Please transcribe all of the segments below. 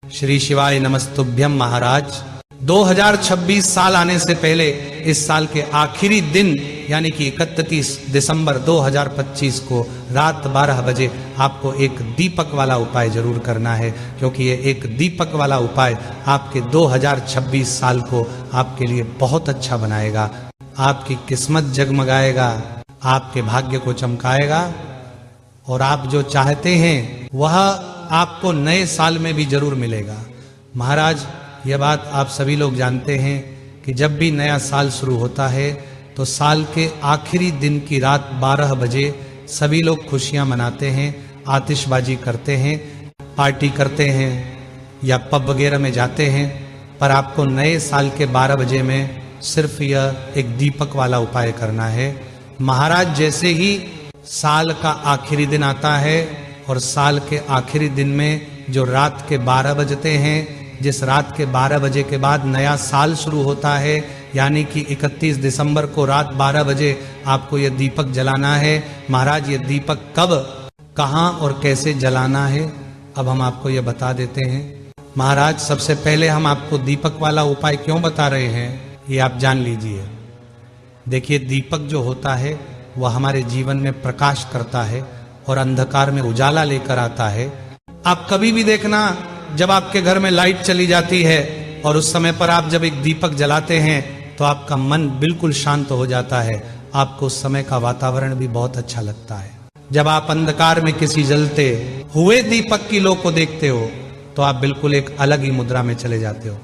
श्री शिवाय नमस्तुभ्यम महाराज। 2026 साल आने से पहले इस साल के आखिरी दिन यानी कि 31 दिसंबर 2025 को रात 12 बजे आपको एक दीपक वाला उपाय जरूर करना है, क्योंकि ये एक दीपक वाला उपाय आपके 2026 साल को आपके लिए बहुत अच्छा बनाएगा। आपकी किस्मत जगमगाएगा, आपके भाग्य को चमकाएगा और आप जो चाहते हैं वह आपको नए साल में भी जरूर मिलेगा। महाराज, यह बात आप सभी लोग जानते हैं कि जब भी नया साल शुरू होता है तो साल के आखिरी दिन की रात 12 बजे सभी लोग खुशियां मनाते हैं, आतिशबाजी करते हैं, पार्टी करते हैं या पब वगैरह में जाते हैं। पर आपको नए साल के 12 बजे में सिर्फ यह एक दीपक वाला उपाय करना है। महाराज, जैसे ही साल का आखिरी दिन आता है और साल के आखिरी दिन में जो रात के 12 बजते हैं, जिस रात के 12 बजे के बाद नया साल शुरू होता है, यानी कि 31 दिसंबर को रात 12 बजे आपको यह दीपक जलाना है। महाराज, ये दीपक कब, कहां और कैसे जलाना है अब हम आपको यह बता देते हैं। महाराज, सबसे पहले हम आपको दीपक वाला उपाय क्यों बता रहे हैं ये आप जान लीजिए। देखिए, दीपक जो होता है वह हमारे जीवन में प्रकाश करता है और अंधकार में उजाला लेकर आता है। आप कभी भी देखना, जब आपके घर में लाइट चली जाती है और उस समय पर आप जब एक दीपक जलाते हैं तो आपका मन बिल्कुल शांत हो जाता है, आपको उस समय का वातावरण भी बहुत अच्छा लगता है। जब आप अंधकार में किसी जलते हुए दीपक की लो को देखते हो तो आप बिल्कुल एक अलग ही मुद्रा में चले जाते हो,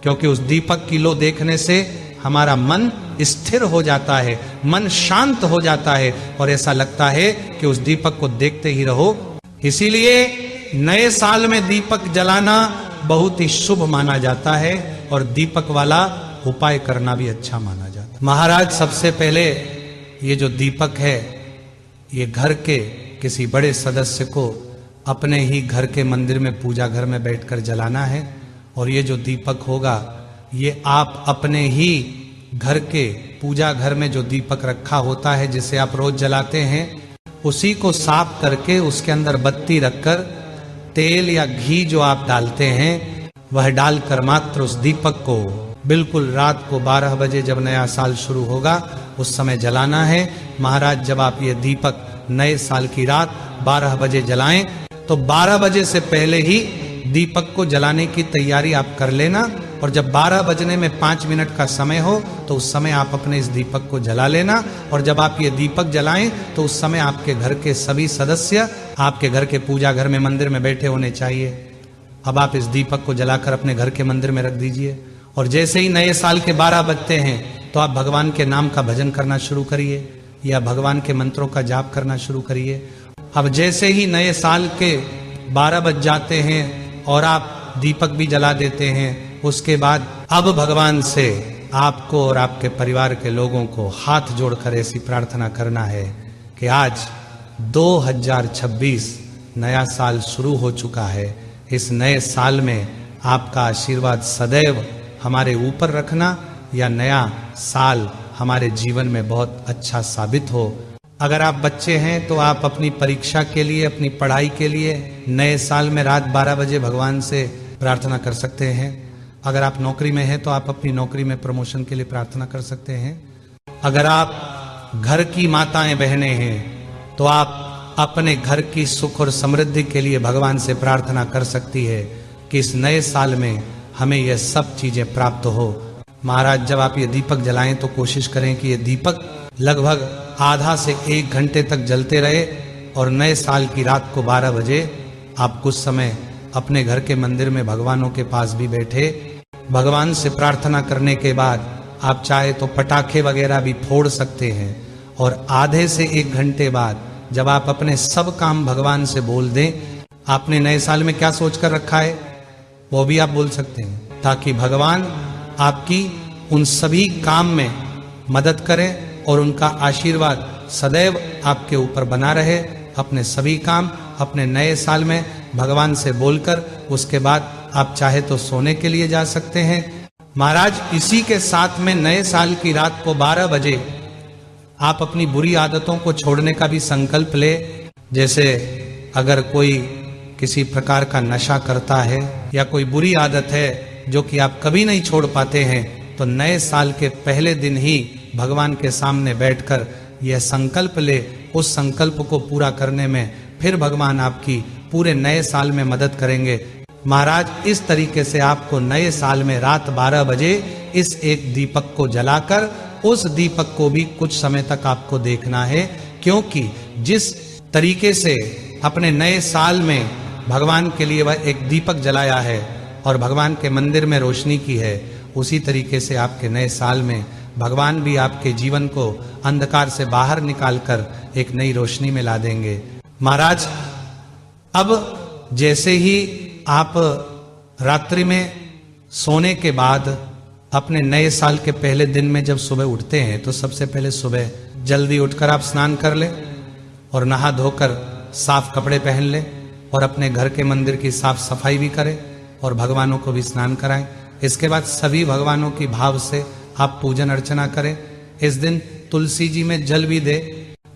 क्योंकि उस दीपक की लो देखने से हमारा मन स्थिर हो जाता है, मन शांत हो जाता है और ऐसा लगता है कि उस दीपक को देखते ही रहो। इसीलिए नए साल में दीपक जलाना बहुत ही शुभ माना जाता है और दीपक वाला उपाय करना भी अच्छा माना जाता है। महाराज, सबसे पहले ये जो दीपक है ये घर के किसी बड़े सदस्य को अपने ही घर के मंदिर में, पूजा घर में बैठकर जलाना है। और ये जो दीपक होगा ये आप अपने ही घर के पूजा घर में जो दीपक रखा होता है, जिसे आप रोज जलाते हैं, उसी को साफ करके उसके अंदर बत्ती रखकर तेल या घी जो आप डालते हैं वह डालकर मात्र उस दीपक को बिल्कुल रात को 12 बजे जब नया साल शुरू होगा उस समय जलाना है। महाराज, जब आप ये दीपक नए साल की रात 12 बजे जलाएं तो 12 बजे से पहले ही दीपक को जलाने की तैयारी आप कर लेना, और जब 12 बजने में 5 मिनट का समय हो तो उस समय आप अपने इस दीपक को जला लेना। और जब आप ये दीपक जलाएं तो उस समय आपके घर के सभी सदस्य आपके घर के पूजा घर में, मंदिर में बैठे होने चाहिए। अब आप इस दीपक को जलाकर अपने घर के मंदिर में रख दीजिए और जैसे ही नए साल के 12 बजते हैं तो आप भगवान के नाम का भजन करना शुरू करिए या भगवान के मंत्रों का जाप करना शुरू करिए। अब जैसे ही नए साल के 12 बज जाते हैं और आप दीपक भी जला देते हैं, उसके बाद अब भगवान से आपको और आपके परिवार के लोगों को हाथ जोड़कर ऐसी प्रार्थना करना है कि आज 2026 नया साल शुरू हो चुका है। इस नए साल में आपका आशीर्वाद सदैव हमारे ऊपर रखना या नया साल हमारे जीवन में बहुत अच्छा साबित हो। अगर आप बच्चे हैं तो आप अपनी परीक्षा के लिए, अपनी पढ़ाई के लिए नए साल में रात 12 बजे भगवान से प्रार्थना कर सकते हैं। अगर आप नौकरी में हैं तो आप अपनी नौकरी में प्रमोशन के लिए प्रार्थना कर सकते हैं। अगर आप घर की माताएं बहनें हैं तो आप अपने घर की सुख और समृद्धि के लिए भगवान से प्रार्थना कर सकती है कि इस नए साल में हमें यह सब चीजें प्राप्त हो। महाराज, जब आप ये दीपक जलाएं तो कोशिश करें कि ये दीपक लगभग आधा से 1 घंटे तक जलते रहे और नए साल की रात को 12 बजे आप कुछ समय अपने घर के मंदिर में भगवानों के पास भी बैठे, भगवान से प्रार्थना करने के बाद आप चाहे तो पटाखे वगैरह भी फोड़ सकते हैं। और आधे से 1 घंटे बाद जब आप अपने सब काम भगवान से बोल दें, आपने नए साल में क्या सोचकर रखा है वो भी आप बोल सकते हैं, ताकि भगवान आपकी उन सभी काम में मदद करें और उनका आशीर्वाद सदैव आपके ऊपर बना रहे। अपने सभी काम अपने नए साल में भगवान से बोलकर उसके बाद आप चाहे तो सोने के लिए जा सकते हैं। महाराज, इसी के साथ में नए साल की रात को 12 बजे आप अपनी बुरी आदतों को छोड़ने का भी संकल्प ले। जैसे अगर कोई किसी प्रकार का नशा करता है या कोई बुरी आदत है जो कि आप कभी नहीं छोड़ पाते हैं, तो नए साल के पहले दिन ही भगवान के सामने बैठकर यह संकल्प ले, उस संकल्प को पूरा करने में फिर भगवान आपकी पूरे नए साल में मदद करेंगे। महाराज इस तरीके से आपको नए साल में रात 12 बजे इस एक दीपक को जलाकर उस दीपक को भी कुछ समय तक आपको देखना है, क्योंकि जिस तरीके से अपने नए साल में भगवान के लिए वह एक दीपक जलाया है और भगवान के मंदिर में रोशनी की है, उसी तरीके से आपके नए साल में भगवान भी आपके जीवन को अंधकार से बाहर निकालकर एक नई रोशनी में ला देंगे। महाराज अब जैसे ही आप रात्रि में सोने के बाद अपने नए साल के पहले दिन में जब सुबह उठते हैं, तो सबसे पहले सुबह जल्दी उठकर आप स्नान कर लें और नहा धोकर साफ कपड़े पहन लें और अपने घर के मंदिर की साफ सफाई भी करें और भगवानों को भी स्नान कराएं। इसके बाद सभी भगवानों की भाव से आप पूजन अर्चना करें। इस दिन तुलसी जी में जल भी दे,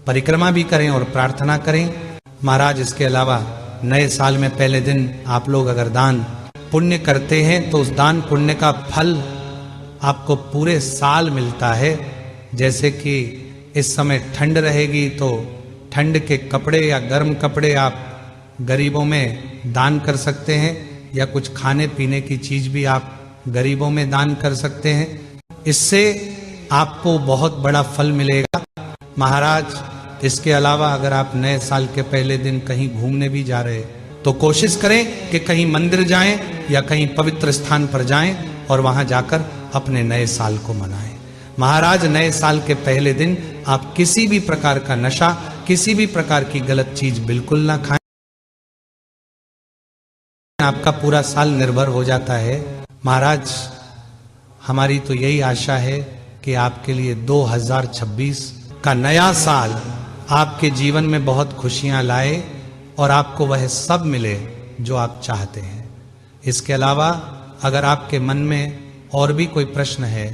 परिक्रमा भी करें और प्रार्थना करें। महाराज इसके अलावा नए साल में पहले दिन आप लोग अगर दान पुण्य करते हैं तो उस दान पुण्य का फल आपको पूरे साल मिलता है। जैसे कि इस समय ठंड रहेगी तो ठंड के कपड़े या गर्म कपड़े आप गरीबों में दान कर सकते हैं, या कुछ खाने पीने की चीज भी आप गरीबों में दान कर सकते हैं। इससे आपको बहुत बड़ा फल मिलेगा। महाराज इसके अलावा अगर आप नए साल के पहले दिन कहीं घूमने भी जा रहे तो कोशिश करें कि कहीं मंदिर जाएं या कहीं पवित्र स्थान पर जाएं और वहां जाकर अपने नए साल को मनाएं। महाराज नए साल के पहले दिन आप किसी भी प्रकार का नशा, किसी भी प्रकार की गलत चीज बिल्कुल ना खाएं। आपका पूरा साल निर्भर हो जाता है। महाराज हमारी तो यही आशा है कि आपके लिए 2026 का नया साल आपके जीवन में बहुत खुशियां लाए और आपको वह सब मिले जो आप चाहते हैं। इसके अलावा अगर आपके मन में और भी कोई प्रश्न है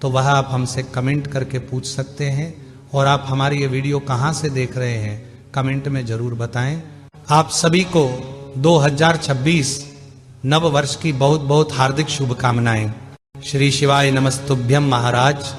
तो वह आप हमसे कमेंट करके पूछ सकते हैं, और आप हमारी ये वीडियो कहाँ से देख रहे हैं कमेंट में जरूर बताएं। आप सभी को 2026 नव वर्ष की बहुत बहुत हार्दिक शुभकामनाएं। श्री शिवाय नमस्तुभ्यम महाराज।